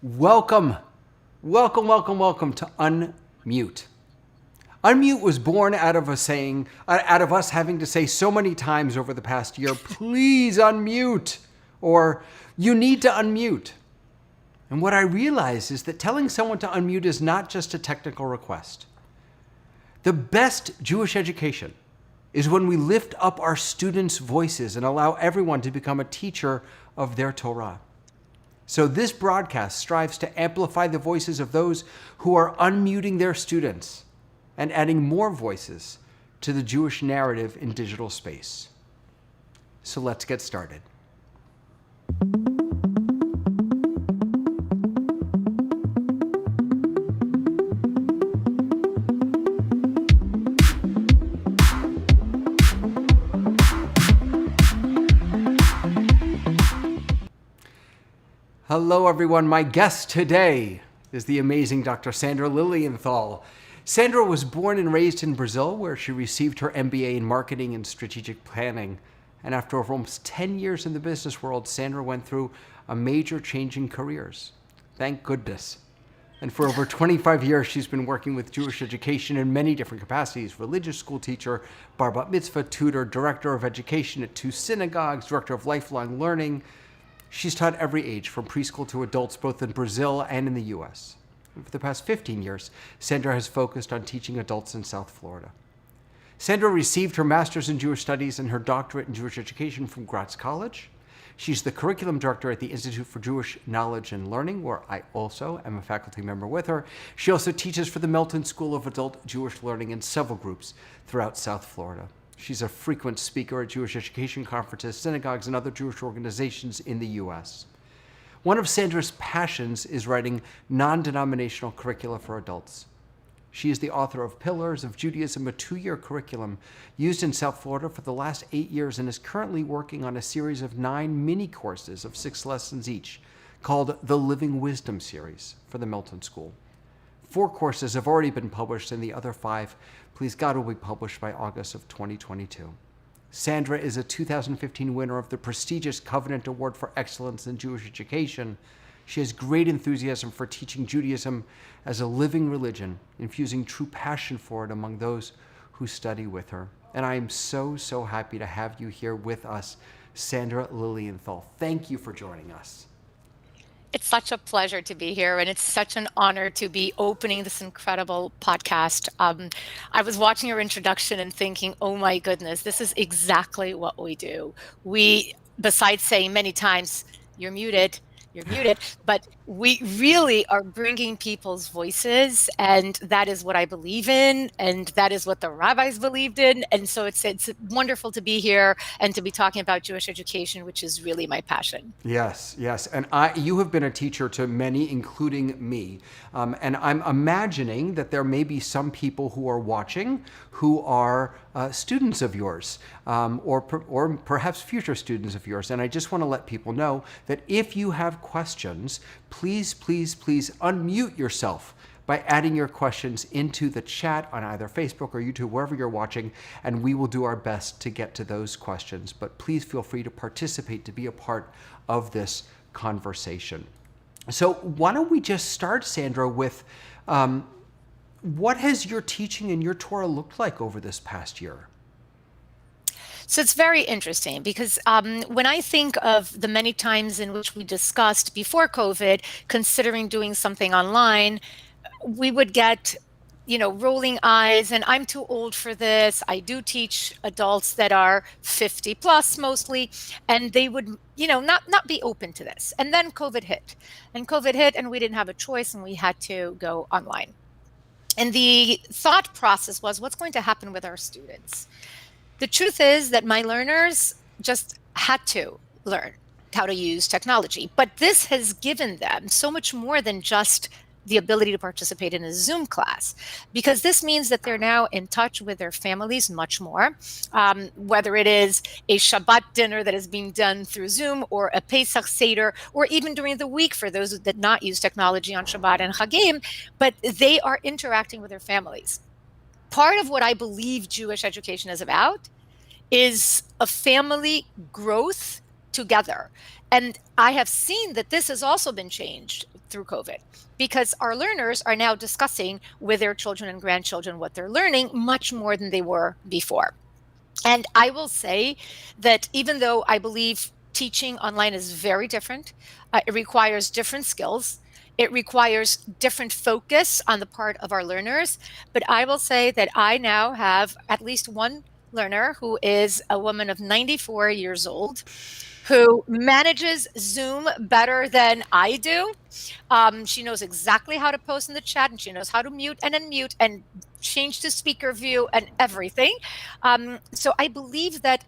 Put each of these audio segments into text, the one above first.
Welcome to Unmute. Unmute was born out of us having to say so many times over the past year, please unmute, or you need to unmute. And what I realize is that telling someone to unmute is not just a technical request. The best Jewish education is when we lift up our students' voices and allow everyone to become a teacher of their Torah. So this broadcast strives to amplify the voices of those who are unmuting their students and adding more voices to the Jewish narrative in digital space. So let's get started. Hello, everyone. My guest today is the amazing Dr. Sandra Lilienthal. Sandra was born and raised in Brazil, where she received her MBA in marketing and strategic planning. And after almost 10 years in the business world, Sandra went through a major change in careers. Thank goodness. And for over 25 years, she's been working with Jewish education in many different capacities: religious school teacher, bar bat mitzvah tutor, director of education at 2 synagogues, director of lifelong learning. She's taught every age, from preschool to adults, both in Brazil and in the US. And for the past 15 years, Sandra has focused on teaching adults in South Florida. Sandra received her master's in Jewish studies and her doctorate in Jewish education from Gratz College. She's the curriculum director at the Institute for Jewish Knowledge and Learning, where I also am a faculty member with her. She also teaches for the Melton School of Adult Jewish Learning in several groups throughout South Florida. She's a frequent speaker at Jewish education conferences, synagogues, and other Jewish organizations in the US. One of Sandra's passions is writing non-denominational curricula for adults. She is the author of Pillars of Judaism, a 2-year curriculum used in South Florida for the last 8 years, and is currently working on a series of 9 mini courses of 6 lessons each called the Living Wisdom series for the Melton School. 4 courses have already been published, and the other 5, please God, will be published by August of 2022. Sandra is a 2015 winner of the prestigious Covenant Award for Excellence in Jewish Education. She has great enthusiasm for teaching Judaism as a living religion, infusing true passion for it among those who study with her. And I am so happy to have you here with us, Sandra Lilienthal. Thank you for joining us. It's such a pleasure to be here, and it's such an honor to be opening this incredible podcast. I was watching your introduction and thinking, oh my goodness, this is exactly what we do. We, besides saying many times, you're muted, but we really are bringing people's voices, and that is what I believe in, and that is what the rabbis believed in. And so it's wonderful to be here and to be talking about Jewish education, which is really my passion. Yes. And you have been a teacher to many, including me. And I'm imagining that there may be some people who are watching who are students of yours, or perhaps future students of yours. And I just want to let people know that if you have questions, please unmute yourself by adding your questions into the chat on either Facebook or YouTube, wherever you're watching, and we will do our best to get to those questions. But please feel free to participate, to be a part of this conversation. So why don't we just start, Sandra, with what has your teaching and your Torah looked like over this past year? So it's very interesting because when I think of the many times in which we discussed before COVID, considering doing something online, we would get, rolling eyes, and I'm too old for this. I do teach adults that are 50 plus mostly, and they would, not be open to this. And then COVID hit, and we didn't have a choice, and we had to go online. And the thought process was, what's going to happen with our students? The truth is that my learners just had to learn how to use technology, but this has given them so much more than just the ability to participate in a Zoom class, because this means that they're now in touch with their families much more, whether it is a Shabbat dinner that is being done through Zoom, or a Pesach Seder, or even during the week for those that not use technology on Shabbat and Chagim, but they are interacting with their families. part of what I believe Jewish education is about is a family growth together. And I have seen that this has also been changed through COVID because our learners are now discussing with their children and grandchildren what they're learning much more than they were before. And I will say that even though I believe teaching online is very different, it requires different skills. It requires different focus on the part of our learners. But I will say that I now have at least one learner who is a woman of 94 years old who manages Zoom better than I do. She knows exactly how to post in the chat, and she knows how to mute and unmute and change to speaker view and everything. So I believe that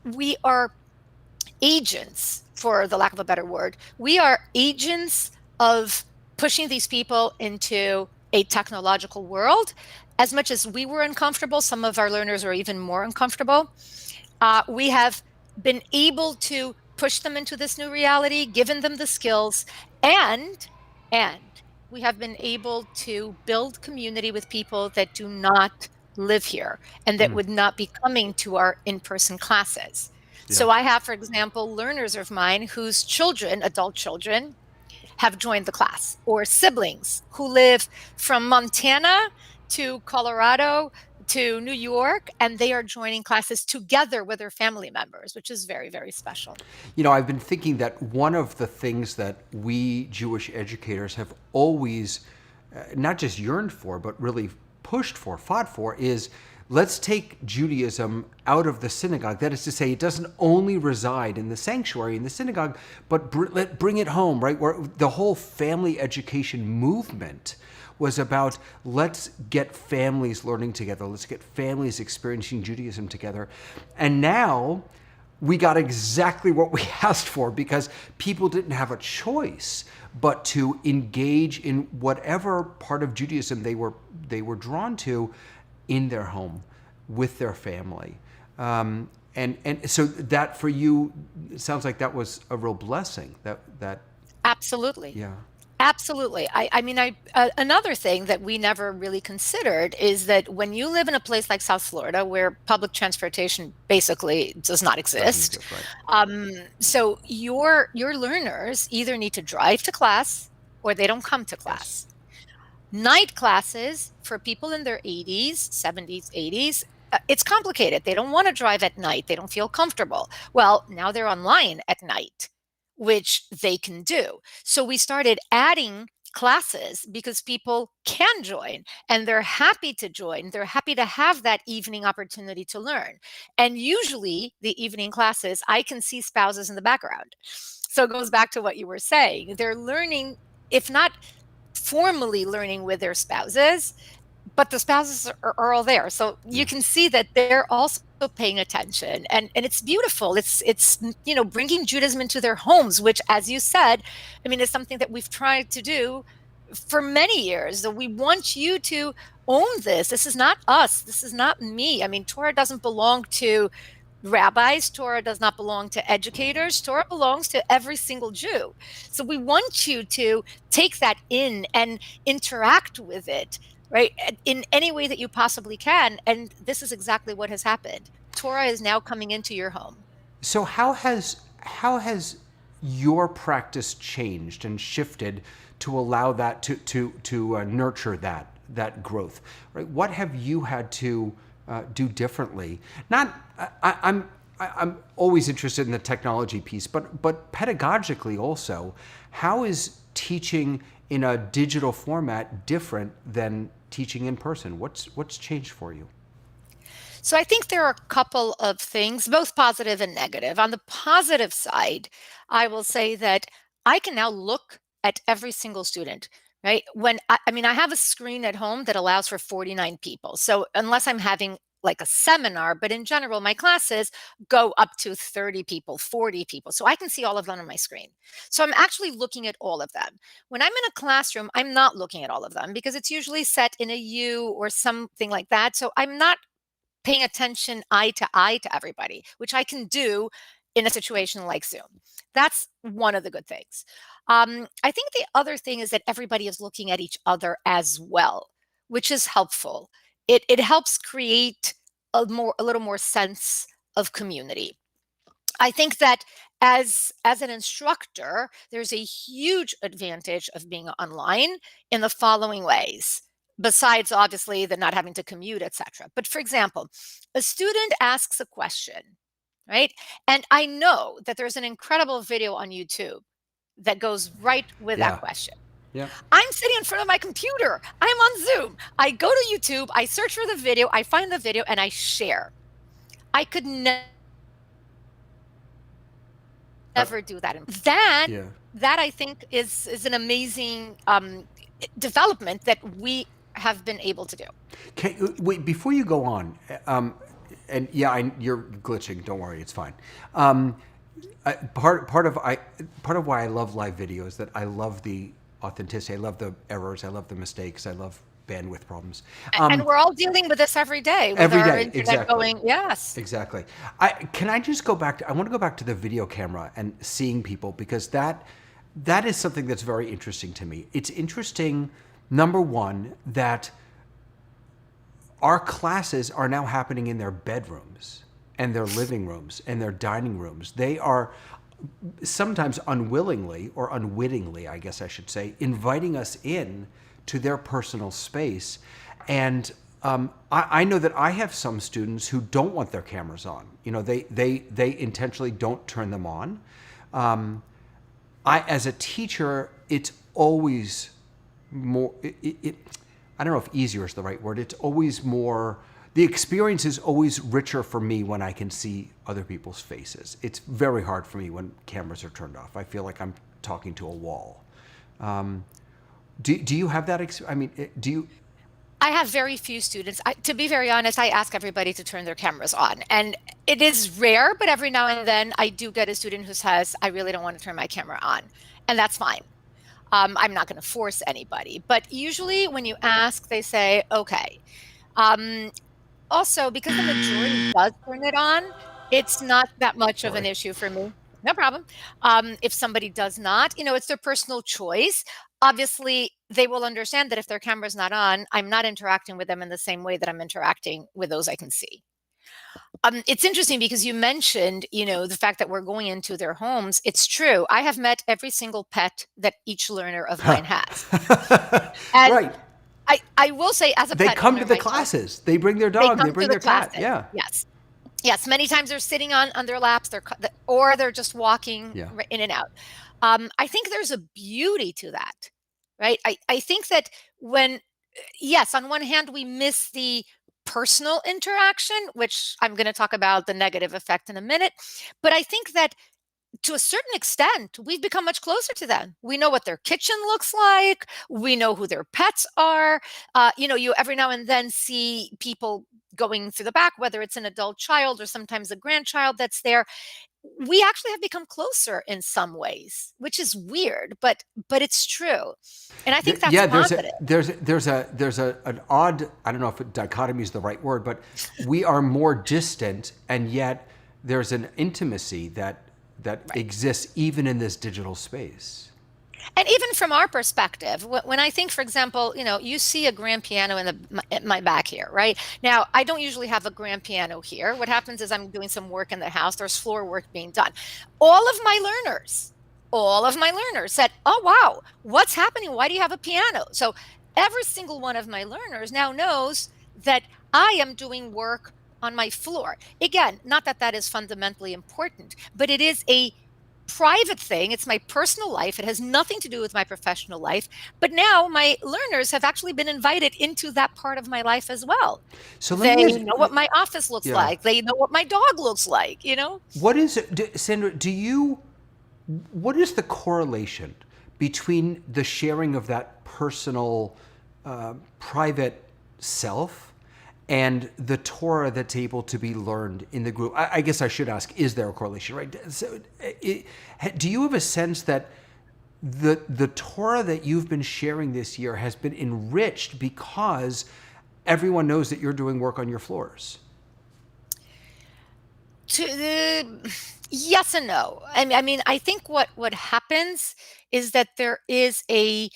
we are agents, for the lack of a better word. We are agents of pushing these people into a technological world. As much as we were uncomfortable, some of our learners are even more uncomfortable. We have been able to push them into this new reality, given them the skills, and we have been able to build community with people that do not live here and that would not be coming to our in-person classes. Yeah. So I have, for example, learners of mine whose children, adult children, have joined the class, or siblings who live from Montana to Colorado to New York, and they are joining classes together with their family members, which is very, very special. I've been thinking that one of the things that we Jewish educators have always not just yearned for, but really pushed for, fought for, is let's take Judaism out of the synagogue. That is to say, it doesn't only reside in the sanctuary, in the synagogue, but bring it home, right? Where the whole family education movement was about, let's get families learning together. Let's get families experiencing Judaism together. And now we got exactly what we asked for, because people didn't have a choice but to engage in whatever part of Judaism they were drawn to in their home with their family. And so that for you, it sounds like that was a real blessing. That Absolutely. Yeah. Absolutely. I mean, another thing that we never really considered is that when you live in a place like South Florida, where public transportation basically does not exist, so your learners either need to drive to class or they don't come to class. Night classes for people in their 80s, 70s, 80s, it's complicated. They don't want to drive at night. They don't feel comfortable. Well, now they're online at night, which they can do. So we started adding classes because people can join and they're happy to join. They're happy to have that evening opportunity to learn. And usually the evening classes, I can see spouses in the background. So it goes back to what you were saying. They're learning, if not formally learning with their spouses, but the spouses are all there. So you can see that they're also paying attention, and it's beautiful. It's bringing Judaism into their homes, which, as you said, I mean, is something that we've tried to do for many years. So we want you to own this. This is not us. This is not me. I mean, Torah doesn't belong to rabbis. Torah does not belong to educators. Torah belongs to every single Jew. So we want you to take that in and interact with it, right, in any way that you possibly can. And this is exactly what has happened. Torah is now coming into your home. So how has your practice changed and shifted to allow that to nurture that growth? Right? What have you had to do differently? I'm always interested in the technology piece, but pedagogically also, how is teaching in a digital format different than teaching in person? What's changed for you? So I think there are a couple of things, both positive and negative. On the positive side, I will say that I can now look at every single student, right? When I mean, I have a screen at home that allows for 49 people. So unless I'm having like a seminar, but in general, my classes go up to 30 people, 40 people. So I can see all of them on my screen. So I'm actually looking at all of them. When I'm in a classroom, I'm not looking at all of them because it's usually set in a U or something like that. So I'm not paying attention eye to everybody, which I can do in a situation like Zoom. That's one of the good things. I think the other thing is that everybody is looking at each other as well, which is helpful. it helps create a little more sense of community. I think that as an instructor, there's a huge advantage of being online in the following ways, besides obviously the not having to commute, etc. But for example, a student asks a question, right? And I know that there's an incredible video on YouTube that goes right with that Yeah. question. Yeah. I'm sitting in front of my computer. I'm on Zoom. I go to YouTube, I search for the video, I find the video, and I share. I could Uh, never do that. That yeah. that I think is an amazing development that we have been able to do. Wait, before you go on, and yeah, you're glitching. Don't worry, it's fine. Part of why I love live video is that I love the authenticity. I love the errors. I love the mistakes. I love bandwidth problems. And we're all dealing with this every day with Every our day, internet exactly. going, yes. Exactly. Can I just go back to, I want to go back to the video camera and seeing people, because that is something that's very interesting to me. It's interesting, number one, that our classes are now happening in their bedrooms and their living rooms and their dining rooms. They are sometimes unwillingly or unwittingly, I guess I should say, inviting us in to their personal space. And I know that I have some students who don't want their cameras on. You know, they intentionally don't turn them on. As a teacher, it's always more, I don't know if easier is the right word. It's always more, the experience is always richer for me when I can see other people's faces. It's very hard for me when cameras are turned off. I feel like I'm talking to a wall. Do you have that? I mean, do you? I have very few students. To be very honest, I ask everybody to turn their cameras on. And it is rare, but every now and then I do get a student who says, I really don't want to turn my camera on. And that's fine. I'm not going to force anybody. But usually when you ask, they say, okay. Also, because the majority does turn it on, it's not that much of an Sorry. issue for me. No problem. If somebody does not, it's their personal choice. Obviously, they will understand that if their camera's not on, I'm not interacting with them in the same way that I'm interacting with those I can see. It's interesting because you mentioned, the fact that we're going into their homes. It's true. I have met every single pet that each learner of mine has. And Right. I will say, as a They pet come owner to the myself, classes. They bring their they dog. come They bring to the their cat. classes. Yeah. Yes. Yes, many times they're sitting on their laps, or they're just walking Yeah. in and out. I think there's a beauty to that, right? I think that yes, on one hand, we miss the personal interaction, which I'm going to talk about the negative effect in a minute. But I think that to a certain extent, we've become much closer to them. We know what their kitchen looks like. We know who their pets are. You every now and then see people going through the back, whether it's an adult child or sometimes a grandchild that's there. We actually have become closer in some ways, which is weird, but it's true, and I think that's Yeah, positive. there's an odd, I don't know if dichotomy is the right word, but we are more distant, and yet there's an intimacy that exists even in this digital space. And even from our perspective, when I think, for example, you see a grand piano in my back here, right? Now, I don't usually have a grand piano here. What happens is I'm doing some work in the house. There's floor work being done. All of my learners said, "Oh, wow, what's happening? Why do you have a piano?" So every single one of my learners now knows that I am doing work on my floor. Again, not that that is fundamentally important, but it is a private thing. It's my personal life. It has nothing to do with my professional life. But now my learners have actually been invited into that part of my life as well. So let They me ask, know what my office looks yeah, like. They know what my dog looks like. what is it, Sandra? What is the correlation between the sharing of that personal, private self and the Torah that's able to be learned in the group? I guess I should ask, is there a correlation, right? So, do you have a sense that the Torah that you've been sharing this year has been enriched because everyone knows that you're doing work on your floors? Yes and no. I mean, I think what happens is that there is a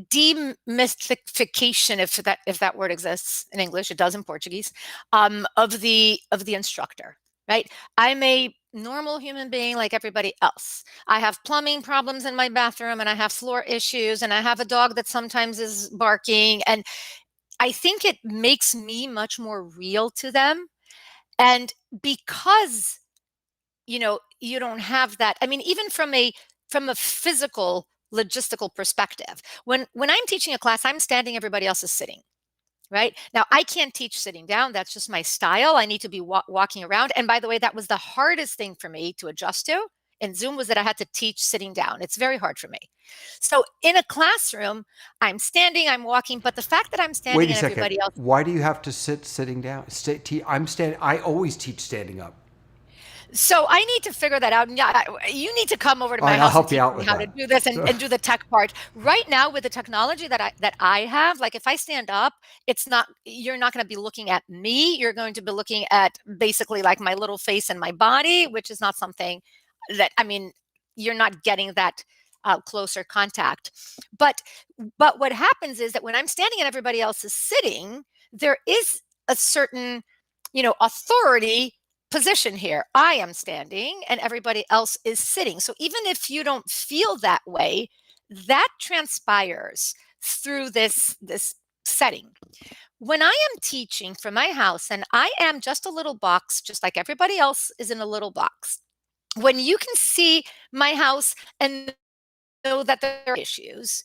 demystification, if that word exists in English, it does in Portuguese, of the instructor, right? I'm a normal human being like everybody else. I have plumbing problems in my bathroom, and I have floor issues, and I have a dog that sometimes is barking, and I think it makes me much more real to them. And because you don't have that, I mean, even from a physical logistical perspective, when I'm teaching a class, I'm standing, everybody else is sitting. Right now, I can't teach sitting down. That's just my style. I need to be walking around. And by the way, that was the hardest thing for me to adjust to in Zoom, was that I had to teach sitting down. It's very hard for me. So in a classroom, I'm standing, I'm walking, but the fact that I'm Wait standing a and second. everybody else. Why do you have to sit sitting down? I'm standing. I always teach standing up. So I need to figure that out. And yeah, you need to come over to All my right, I'll house and help you teach out me with how to that. do this and do the tech part. Right now, with the technology that I have, like if I stand up, you're not going to be looking at me. You're going to be looking at basically like my little face and my body, which is not something that, I mean, you're not getting that closer contact. But what happens is that when I'm standing and everybody else is sitting, there is a certain, authority position here. I am standing and everybody else is sitting. So even if you don't feel that way, that transpires through this setting. When I am teaching from my house and I am just a little box, just like everybody else is in a little box, when you can see my house and know that there are issues,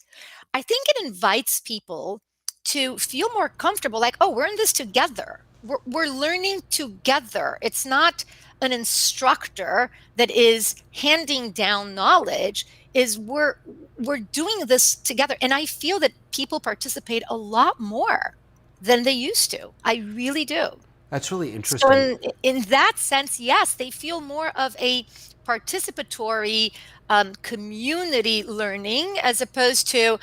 I think it invites people to feel more comfortable, like, oh, we're in this together. We're learning together. It's not an instructor that is handing down knowledge, is we're doing this together. And I feel that people participate a lot more than they used to. I really do. That's really So interesting. in that sense, yes, they feel more of a participatory community learning, as opposed to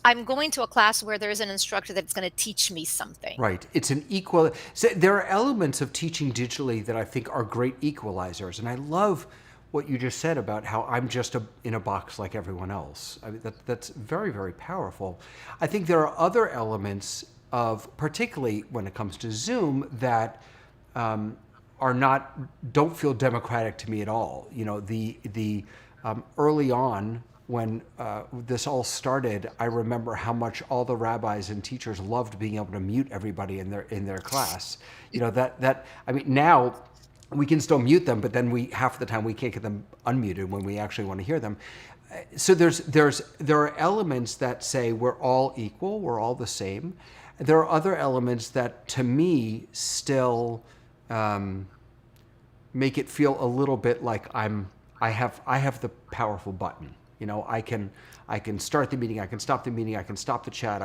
I'm going to a class where there's an instructor that's going to teach me something. Right. It's an equal. So there are elements of teaching digitally that I think are great equalizers, and I love what you just said about how I'm just in a box like everyone else. I mean, that's very, very powerful. I think there are other elements of, particularly when it comes to Zoom, that don't feel democratic to me at all. The early on when this all started, I remember how much all the rabbis and teachers loved being able to mute everybody in their class. That I mean, now we can still mute them, but then half the time we can't get them unmuted when we actually want to hear them. So there are elements that say we're all equal, we're all the same. There are other elements that, to me, still make it feel a little bit like I have the powerful button. I can start the meeting, I can stop the meeting, I can stop the chat,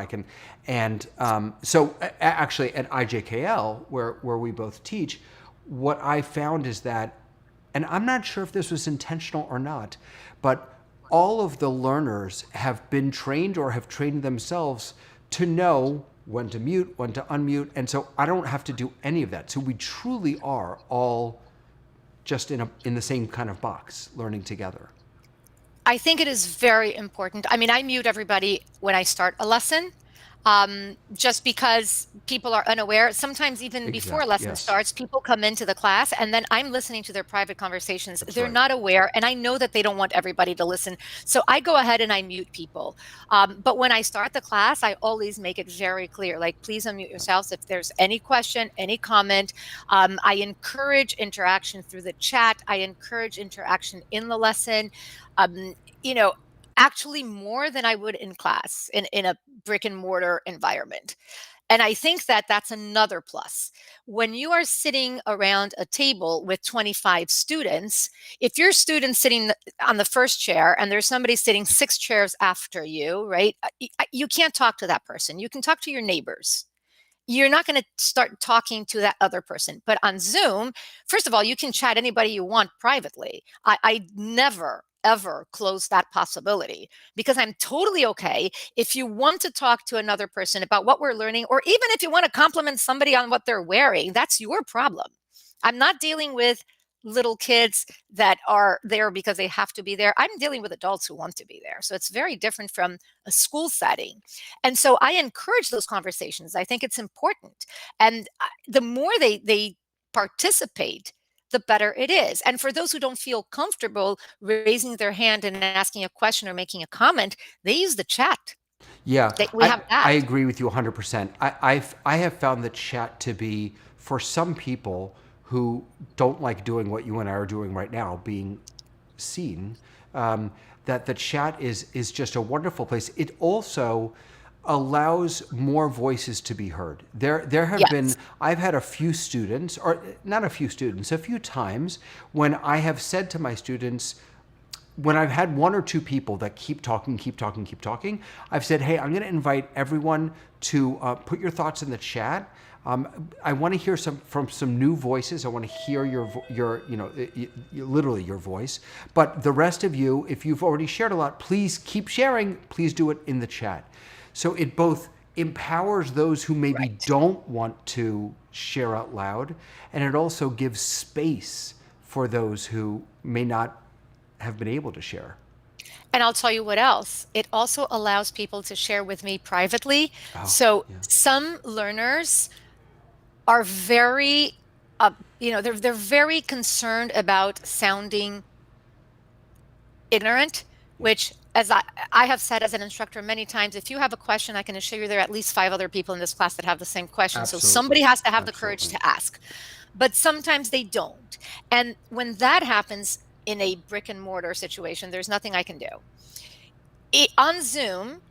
so actually at IJKL, where we both teach, what I found is that, and I'm not sure if this was intentional or not, but all of the learners have been trained or have trained themselves to know when to mute, when to unmute, and so I don't have to do any of that. So we truly are all just in the same kind of box, learning together. I think it is very important. I mean, I mute everybody when I start a lesson, just because people are unaware. Sometimes even before a lesson starts, people come into the class and then I'm listening to their private conversations. They're not aware, and I know that they don't want everybody to listen. So I go ahead and I mute people. But when I start the class, I always make it very clear, like, please unmute yourselves if there's any question, any comment. I encourage interaction through the chat. I encourage interaction in the lesson. Actually more than I would in class, in a brick and mortar environment. And I think that that's another plus. When you are sitting around a table with 25 students, if your student's sitting on the first chair and there's somebody sitting 6 chairs after you, right? You can't talk to that person. You can talk to your neighbors. You're not going to start talking to that other person. But on Zoom, first of all, you can chat anybody you want privately. I never, ever close that possibility, because I'm totally okay if you want to talk to another person about what we're learning, or even if you want to compliment somebody on what they're wearing, that's your problem. I'm not dealing with little kids that are there because they have to be there. I'm dealing with adults who want to be there. So it's very different from a school setting. And so I encourage those conversations. I think it's important. And the more they participate, the better it is. And for those who don't feel comfortable raising their hand and asking a question or making a comment, they use the chat. Yeah, We have I that. agree with you 100%. I have found the chat to be, for some people who don't like doing what you and I are doing right now, being seen, that the chat is just a wonderful place. It also allows more voices to be heard. There have been, Yes. I've had a few students, or not a few students, a few times when I have said to my students, when I've had one or two people that keep talking, I've said, hey, I'm going to invite everyone to put your thoughts in the chat. I want to hear from some new voices. I want to hear your literally your voice. But the rest of you, if you've already shared a lot, please keep sharing. Please do it in the chat. So it both empowers those who maybe Right. don't want to share out loud, and it also gives space for those who may not have been able to share. And I'll tell you what else. It also allows people to share with me privately. Oh, So yeah. some learners are very, they're very concerned about sounding ignorant, Yeah. which, as I have said as an instructor many times, if you have a question, I can assure you there are at least 5 other people in this class that have the same question. So Absolutely. somebody has to have the courage Absolutely. to ask. But sometimes they don't. And when that happens in a brick and mortar situation, there's nothing I can do. On Zoom,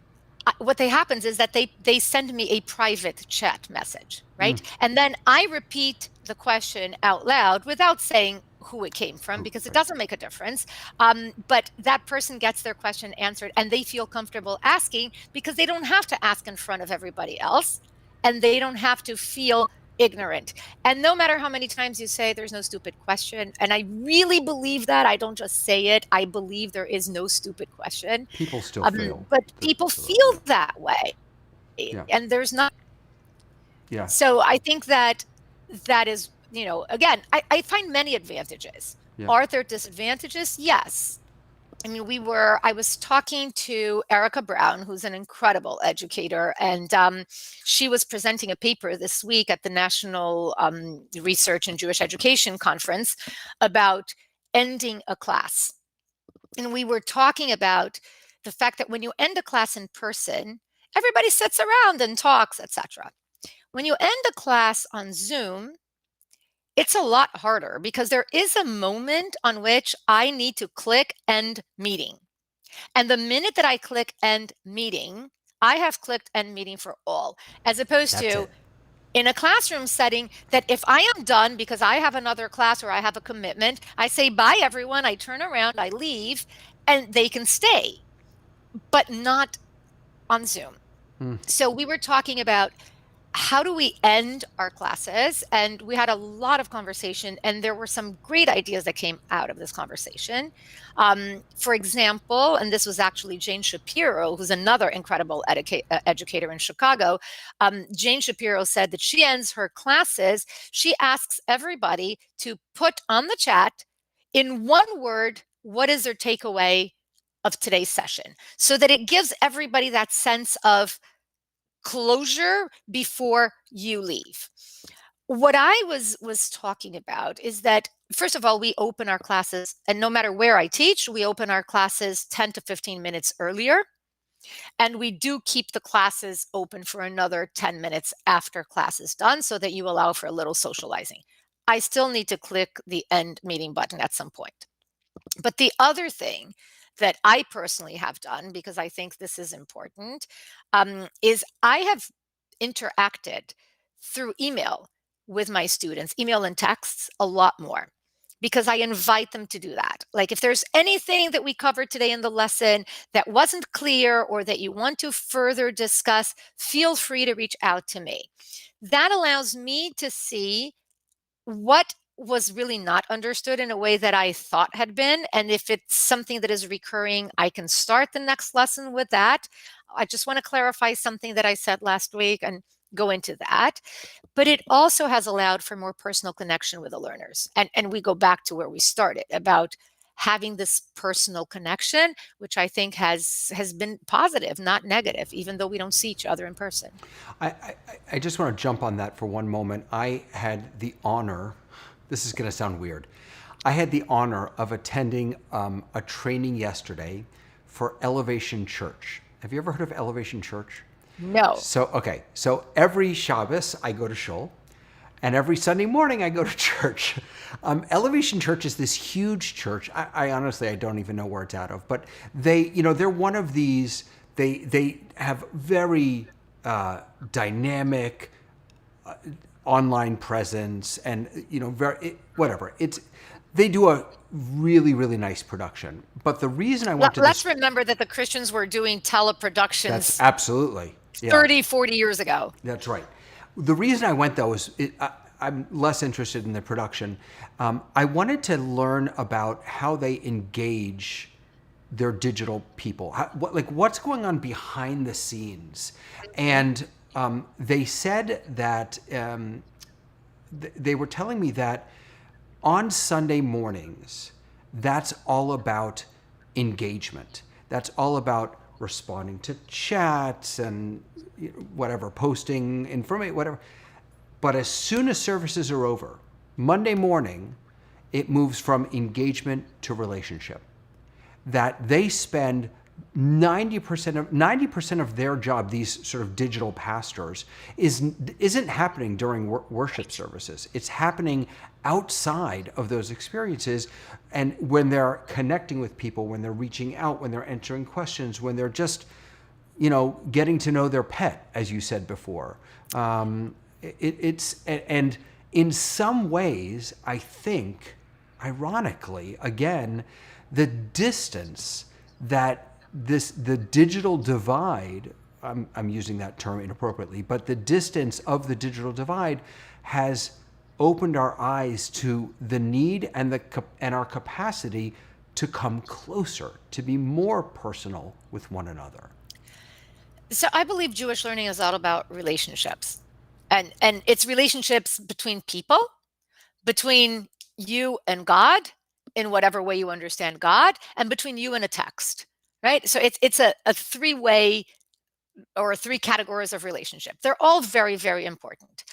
what they happens is that they send me a private chat message, right? And then I repeat the question out loud without saying who it came from, Who, because it right. doesn't make a difference. But that person gets their question answered and they feel comfortable asking because they don't have to ask in front of everybody else, and they don't have to feel ignorant. And no matter how many times you say there's no stupid question, and I really believe that, I don't just say it, I believe there is no stupid question. People still fail. But people Yeah. feel that way, Yeah. and there's not. Yeah. So I think that that is, again, I find many advantages. Yeah. Are there disadvantages? Yes. I mean, I was talking to Erica Brown, who's an incredible educator, and she was presenting a paper this week at the National Research in Jewish Education Conference about ending a class. And we were talking about the fact that when you end a class in person, everybody sits around and talks, etc. When you end a class on Zoom, it's a lot harder because there is a moment on which I need to click end meeting. And the minute that I click end meeting, I have clicked end meeting for all, as opposed That's to it. in a classroom setting that if I am done because I have another class or I have a commitment, I say bye everyone, I turn around, I leave, and they can stay, but not on Zoom. So we were talking about how do we end our classes, and we had a lot of conversation, and there were some great ideas that came out of this conversation. For example, and this was actually Jane Shapiro, who's another incredible educator in Chicago. Jane Shapiro said that she ends her classes, she asks everybody to put on the chat in one word what is their takeaway of today's session, so that it gives everybody that sense of closure before you leave. What I was talking about is that, first of all, we open our classes, and no matter where I teach, we open our classes 10 to 15 minutes earlier, and we do keep the classes open for another 10 minutes after class is done so that you allow for a little socializing. I still need to click the end meeting button at some point. But the other thing that I personally have done, because I think this is important, is I have interacted through email with my students, email and texts a lot more, because I invite them to do that. Like if there's anything that we covered today in the lesson that wasn't clear or that you want to further discuss, feel free to reach out to me. That allows me to see what was really not understood in a way that I thought had been. And if it's something that is recurring, I can start the next lesson with that. I just want to clarify something that I said last week. And go into that. But it also has allowed for more personal connection with the learners. And we go back to where we started about having this personal connection, which I think has been positive, not negative, even though we don't see each other in person. I just want to jump on that for one moment. I had the honor, this is going to sound weird, I had the honor of attending a training yesterday for Elevation Church. Have you ever heard of Elevation Church? No. So every Shabbos I go to shul, and every Sunday morning I go to church. Elevation Church is this huge church. I honestly, I don't even know where it's out of, but they're one of these, they have very dynamic online presence, and they do a really, really nice production. But the reason I went to Let's remember that the Christians were doing teleproductions. That's absolutely. Yeah. 30, 40 years ago. That's right. The reason I went, though, is I'm less interested in the production. I wanted to learn about how they engage their digital people. What's going on behind the scenes. And they said that they were telling me that on Sunday mornings, that's all about engagement. That's all about responding to chats and whatever, posting information, whatever. But as soon as services are over, Monday morning, it moves from engagement to relationship. That they spend 90% of their job, these sort of digital pastors, isn't happening during worship services. It's happening outside of those experiences, and when they're connecting with people, when they're reaching out, when they're answering questions, when they're just, getting to know their pet, as you said before. And in some ways, I think, ironically, again, the distance that the digital divide, I'm using that term inappropriately, but the distance of the digital divide has opened our eyes to the need and our capacity to come closer, to be more personal with one another. So I believe Jewish learning is all about relationships, and it's relationships between people, between you and God, in whatever way you understand God, and between you and a text, right? So it's a three-way or three categories of relationship. They're all very, very important.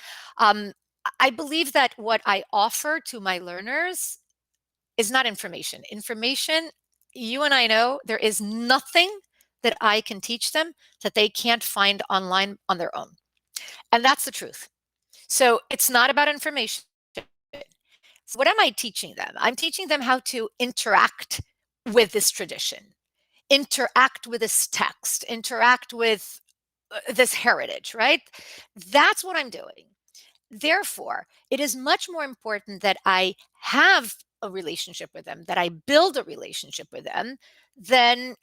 I believe that what I offer to my learners is not information. Information, you and I know, there is nothing that I can teach them that they can't find online on their own. And that's the truth. So it's not about information. So what am I teaching them? I'm teaching them how to interact with this tradition, interact with this text, interact with this heritage, right? That's what I'm doing. Therefore, it is much more important that I have a relationship with them, that I build a relationship with them, than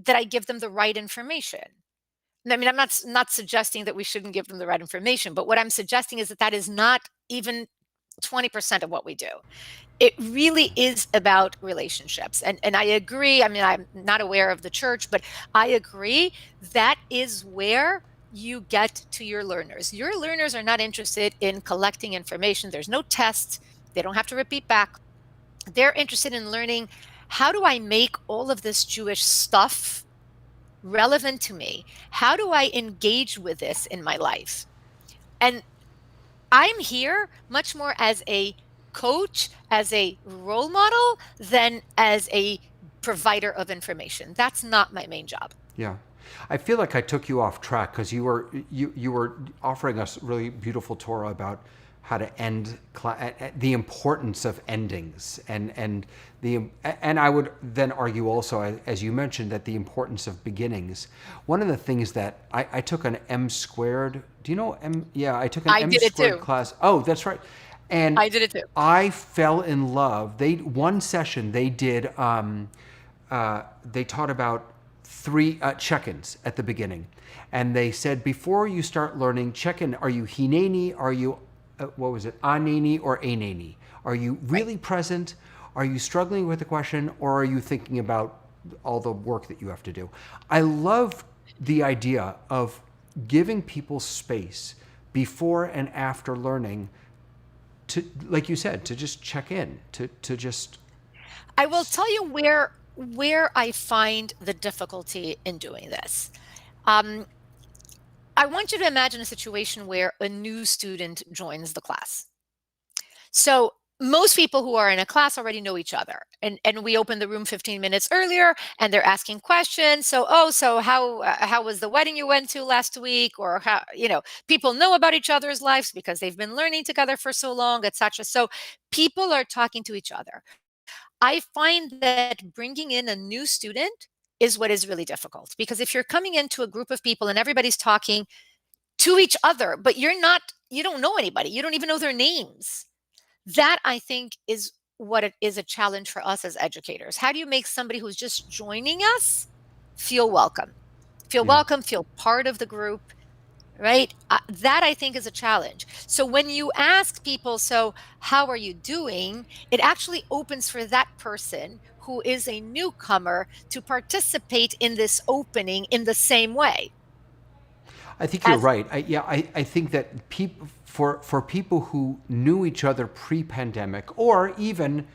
that I give them the right information. I mean, I'm not suggesting that we shouldn't give them the right information, but what I'm suggesting is that that is not even 20% of what we do. It really is about relationships. And I agree. I mean, I'm not aware of the church, but I agree that is where you get to your learners. Your learners are not interested in collecting information. There's no tests. They don't have to repeat back. They're interested in learning, how do I make all of this Jewish stuff relevant to me? How do I engage with this in my life? And I'm here much more as a coach, as a role model, than as a provider of information. That's not my main job. Yeah. I feel like I took you off track because you were offering us really beautiful Torah about how to end the importance of endings, and I would then argue also, as you mentioned, that the importance of beginnings. One of the things that I took an M squared. Do you know M? Yeah, I took an M squared class. Oh, that's right. And I did it too. I fell in love. One session they did. They taught about 3 check-ins at the beginning, and they said, before you start learning, check in. Are you hineni? Are you aneni or eneni? Are you really present? Are you struggling with the question, or are you thinking about all the work that you have to do? I love the idea of giving people space before and after learning to, like you said, to just check in, to just. I will tell you where I find the difficulty in doing this. Um, I want you to imagine a situation where a new student joins the class. So most people who are in a class already know each other, and we open the room 15 minutes earlier, and they're asking questions. So, oh, so how was the wedding you went to last week? Or how, people know about each other's lives because they've been learning together for so long, etc. So people are talking to each other. I find that bringing in a new student is what is really difficult, because if you're coming into a group of people and everybody's talking to each other, but you don't know anybody, you don't even know their names. That, I think, is what it is a challenge for us as educators. How do you make somebody who's just joining us feel welcome? Feel Yeah. welcome, feel part of the group, right? That, I think, is a challenge. So when you ask people, so how are you doing? It actually opens for that person who is a newcomer to participate in this opening in the same way. I think you're As right. I think that for people who knew each other pre-pandemic, or even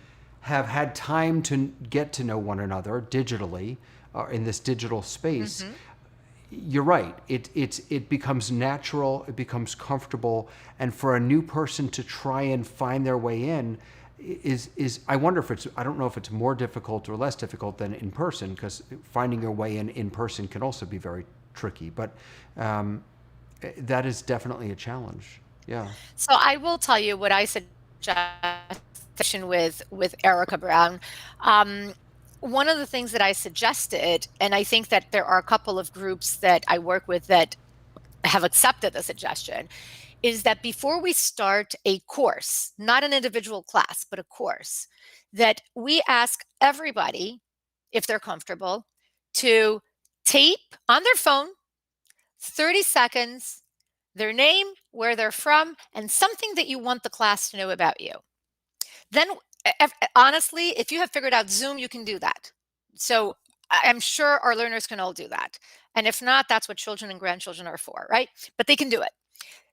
have had time to get to know one another digitally, in this digital space, Mhm. you're right. It becomes natural, it becomes comfortable, and for a new person to try and find their way in is I wonder if it's, I don't know if it's more difficult or less difficult than in person, because finding your way in person can also be very tricky. But um, that is definitely a challenge. Yeah. So I will tell you what I suggest with Erica Brown. Um, One of the things that I suggested, and I think that there are a couple of groups that I work with that have accepted the suggestion, is that before we start a course, not an individual class, but a course, that we ask everybody, if they're comfortable, to tape on their phone 30 seconds, their name, where they're from, and something that you want the class to know about you. Then, honestly, if you have figured out Zoom, you can do that. So I'm sure our learners can all do that. And if not, that's what children and grandchildren are for, right? But they can do it.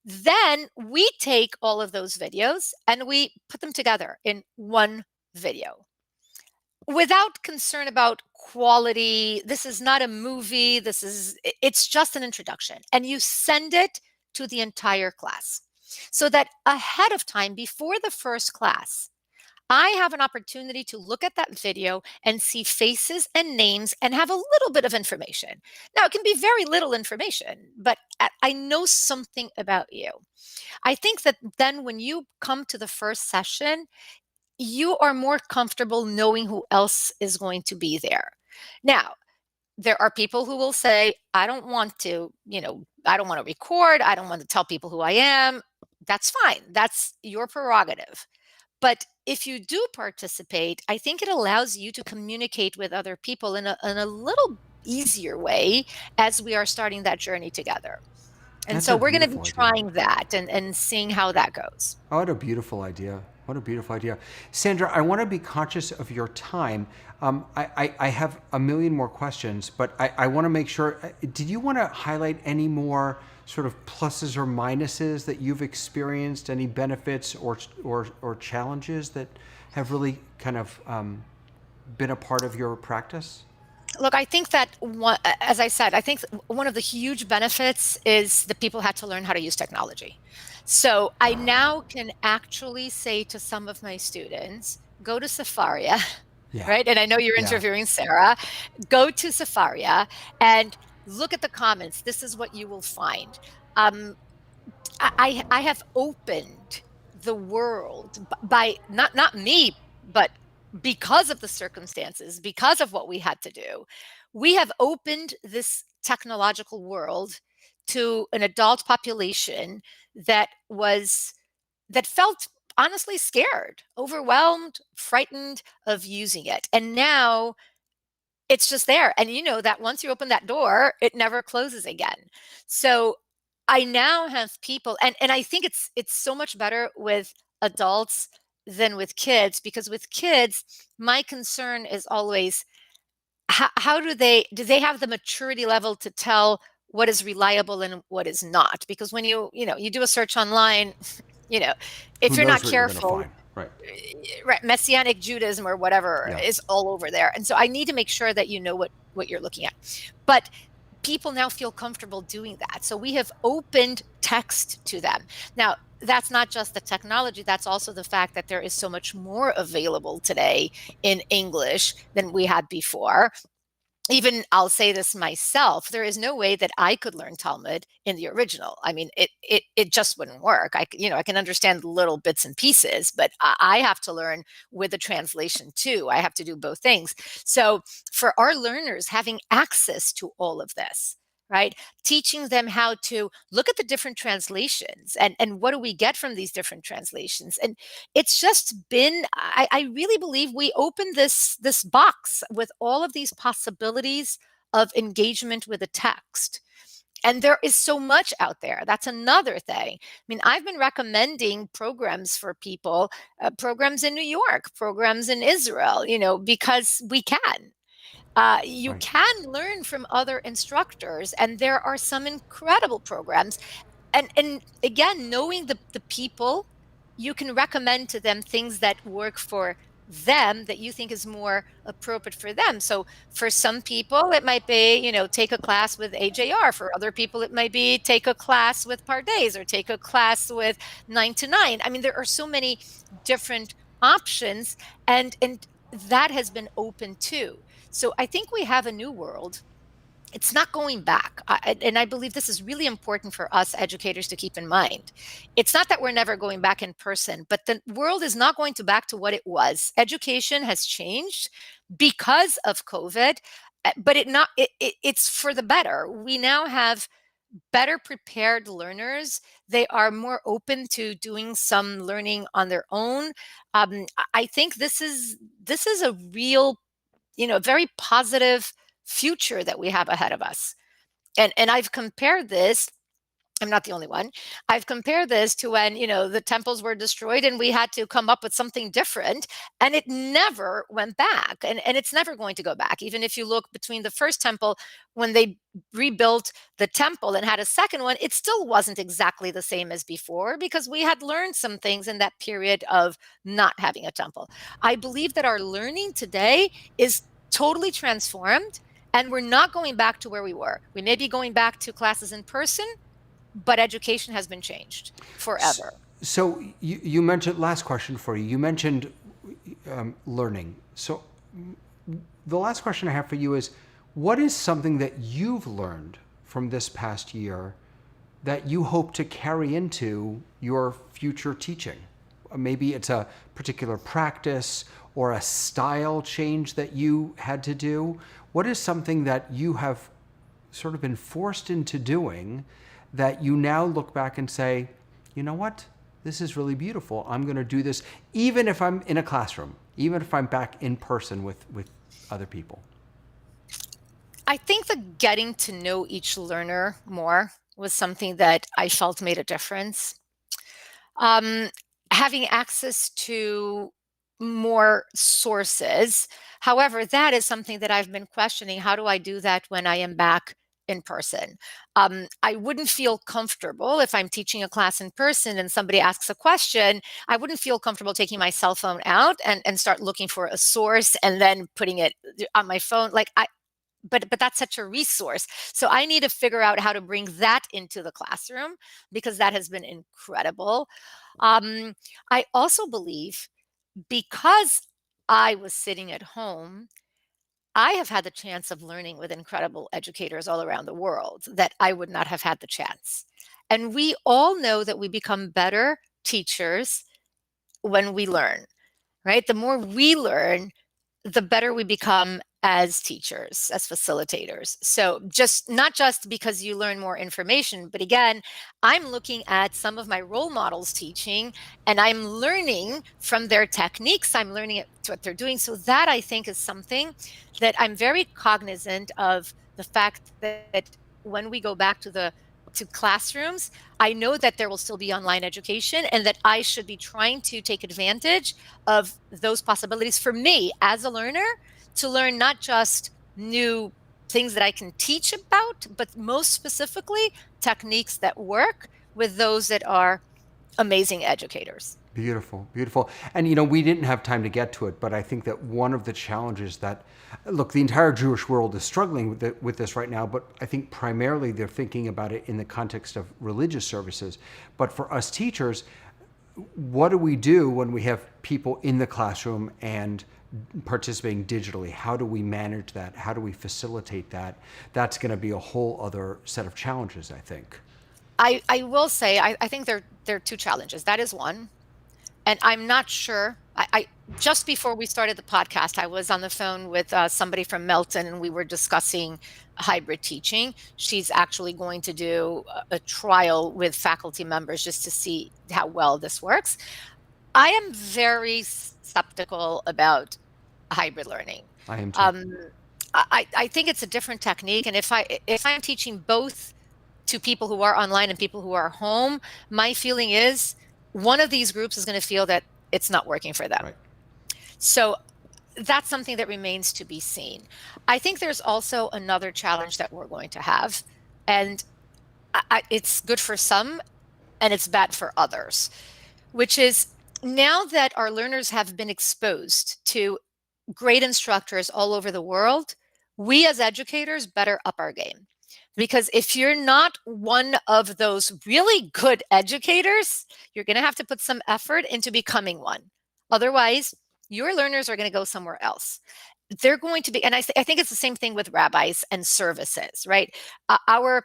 Then we take all of those videos and we put them together in one video without concern about quality. This is not a movie. It's just an introduction. And you send it to the entire class so that ahead of time, before the first class, I have an opportunity to look at that video and see faces and names and have a little bit of information. Now, it can be very little information, but I know something about you. I think that then when you come to the first session, you are more comfortable knowing who else is going to be there. Now, there are people who will say, I don't want to, I don't want to record. I don't want to tell people who I am. That's fine. That's your prerogative. But if you do participate, I think it allows you to communicate with other people in a little easier way as we are starting that journey together. And That's so a we're going to be beautiful idea. trying that and seeing how that goes. Oh, what a beautiful idea. What a beautiful idea. Sandra, I want to be conscious of your time. I have a million more questions, but I want to make sure. Did you want to highlight any more sort of pluses or minuses that you've experienced, any benefits or challenges that have really kind of been a part of your practice? Look, I think that as I said, I think one of the huge benefits is that people had to learn how to use technology. So I now can actually say to some of my students, go to Safaria, Yeah. right? And I know you're Yeah. interviewing Sarah. Go to Safaria and look at the comments. This is what you will find. Um, I have opened the world by not me, but because of the circumstances, because of what we had to do, we have opened this technological world to an adult population that felt honestly scared, overwhelmed, frightened of using it. And now it's just there. And you know that once you open that door, it never closes again. So I now have people, and I think it's so much better with adults than with kids, because with kids, my concern is always how do they have the maturity level to tell what is reliable and what is not. Because when you do a search online, you know, if Who you're not knows what you're going to careful, find? Right. right, Messianic Judaism or whatever Yeah. is all over there. And so I need to make sure that you know what you're looking at. But people now feel comfortable doing that. So we have opened text to them. Now, that's not just the technology, that's also the fact that there is so much more available today in English than we had before. Even I'll say this myself, there is no way that I could learn Talmud in the original. I mean, it just wouldn't work. I can understand little bits and pieces, but I have to learn with the translation too. I have to do both things. So for our learners, having access to all of this, right? Teaching them how to look at the different translations and what do we get from these different translations. And it's just been, I really believe we opened this box with all of these possibilities of engagement with a text. And there is so much out there. That's another thing. I mean, I've been recommending programs for people, programs in New York, programs in Israel, because we can. You Right. can learn from other instructors, and there are some incredible programs. And again, knowing the people, you can recommend to them things that work for them that you think is more appropriate for them. So for some people it might be, take a class with AJR. For other people it might be take a class with Pardes or take a class with 9 to 9. I mean, there are so many different options, and that has been open too. So I think we have a new world. It's not going back. And I believe this is really important for us educators to keep in mind. It's not that we're never going back in person, but the world is not going to back to what it was. Education has changed because of COVID, but it's for the better. We now have better prepared learners. They are more open to doing some learning on their own. I think this is a real, very positive future that we have ahead of us. And I've compared this, I'm not the only one. I've compared this to when, the temples were destroyed and we had to come up with something different, and it never went back. And it's never going to go back. Even if you look between the first temple, when they rebuilt the temple and had a second one, it still wasn't exactly the same as before because we had learned some things in that period of not having a temple. I believe that our learning today is totally transformed, and we're not going back to where we were. We may be going back to classes in person, but education has been changed forever. So you mentioned, last question for you. You mentioned learning. So the last question I have for you is, what is something that you've learned from this past year that you hope to carry into your future teaching? Maybe it's a particular practice or a style change that you had to do. What is something that you have sort of been forced into doing that you now look back and say, you know what? This is really beautiful. I'm going to do this even if I'm in a classroom, even if I'm back in person with other people. I think that getting to know each learner more was something that I felt made a difference. Um, Having access to more sources. However, that is something that I've been questioning. How do I do that when I am back in person? I wouldn't feel comfortable if I'm teaching a class in person and somebody asks a question. I wouldn't feel comfortable taking my cell phone out and start looking for a source and then putting it on my phone. But that's such a resource. So I need to figure out how to bring that into the classroom because that has been incredible. Um, I also believe because I was sitting at home, I have had the chance of learning with incredible educators all around the world that I would not have had the chance. And we all know that we become better teachers when we learn, right? The more we learn, the better we become as teachers, as facilitators. So just not just because you learn more information, but again, I'm looking at some of my role models teaching and I'm learning from their techniques. I'm learning what they're doing. So that I think is something that I'm very cognizant of the fact that when we go back to classrooms, I know that there will still be online education and that I should be trying to take advantage of those possibilities for me as a learner to learn not just new things that I can teach about, but most specifically, techniques that work with those that are amazing educators. Beautiful, beautiful. And we didn't have time to get to it, but I think that one of the challenges that, look, the entire Jewish world is struggling with this right now, but I think primarily they're thinking about it in the context of religious services. But for us teachers, what do we do when we have people in the classroom and participating digitally? How do we manage that? How do we facilitate that? That's going to be a whole other set of challenges, I think. I will say, I think there are two challenges. That is one. And I'm not sure. I just before we started the podcast, I was on the phone with somebody from Melton, and we were discussing hybrid teaching. She's actually going to do a trial with faculty members just to see how well this works. I am very skeptical about hybrid learning. I am too. I think it's a different technique, and if I'm teaching both to people who are online and people who are home, my feeling is one of these groups is going to feel that it's not working for them. Right. So that's something that remains to be seen. I think there's also another challenge that we're going to have, and it's good for some and it's bad for others, which is now that our learners have been exposed to great instructors all over the world, we as educators better up our game. Because if you're not one of those really good educators, you're going to have to put some effort into becoming one. Otherwise, your learners are going to go somewhere else. They're going to be, and I think it's the same thing with rabbis and services, right? Our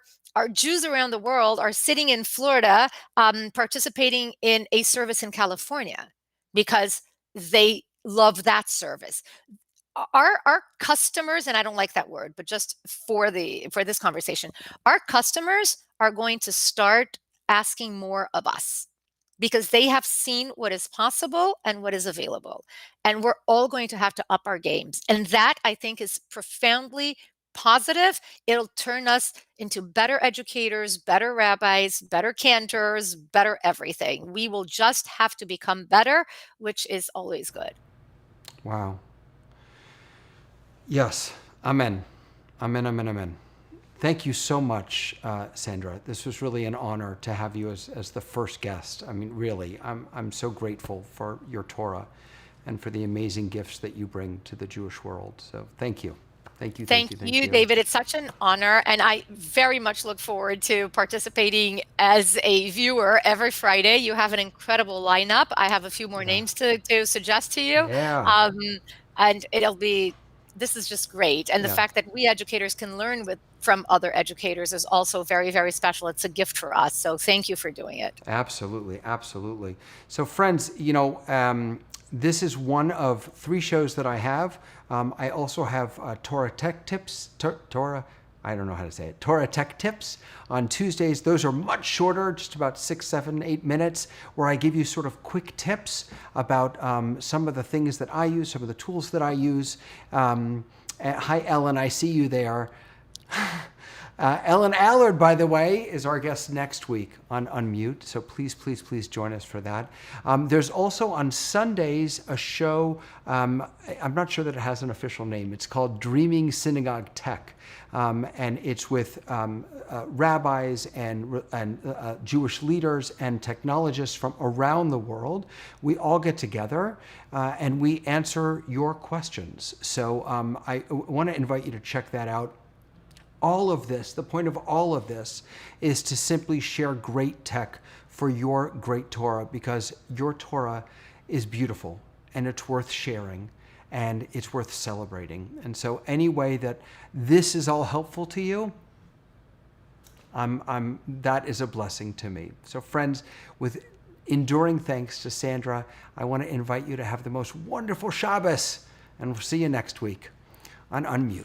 Jews around the world are sitting in Florida, participating in a service in California because they love that service. Our customers, and I don't like that word, but just for this conversation, our customers are going to start asking more of us because they have seen what is possible and what is available. And we're all going to have to up our games. And that, I think, is profoundly positive. It'll turn us into better educators, better rabbis, better cantors, better everything. We will just have to become better, which is always good. Wow. Yes. Amen. Amen, amen, amen. Thank you so much, Sandra. This was really an honor to have you as the first guest. I mean, really, I'm so grateful for your Torah and for the amazing gifts that you bring to the Jewish world. So thank you. Thank you. Thank you, David. It's such an honor, and I very much look forward to participating as a viewer every Friday. You have an incredible lineup. I have a few more names to suggest to you. Yeah. And this is just great. And the fact that we educators can learn from other educators is also very, very special. It's a gift for us. So thank you for doing it. Absolutely. Absolutely. So friends, this is one of 3 shows that I have. I also have Torah Tech Tips, I don't know how to say it, Torah Tech Tips on Tuesdays. Those are much shorter, just about 6, 7, 8 minutes, where I give you sort of quick tips about some of the things that I use, some of the tools that I use. Hi, Ellen, I see you there. Ellen Allard, by the way, is our guest next week on Unmute, so please, please, please join us for that. There's also on Sundays a show, I'm not sure that it has an official name. It's called Dreaming Synagogue Tech, and it's with rabbis and Jewish leaders and technologists from around the world. We all get together and we answer your questions. So I want to invite you to check that out. All of this, the point of all of this is to simply share great tech for your great Torah, because your Torah is beautiful and it's worth sharing and it's worth celebrating. And so any way that this is all helpful to you, that is a blessing to me. So friends, with enduring thanks to Sandra, I want to invite you to have the most wonderful Shabbos, and we'll see you next week on Unmute.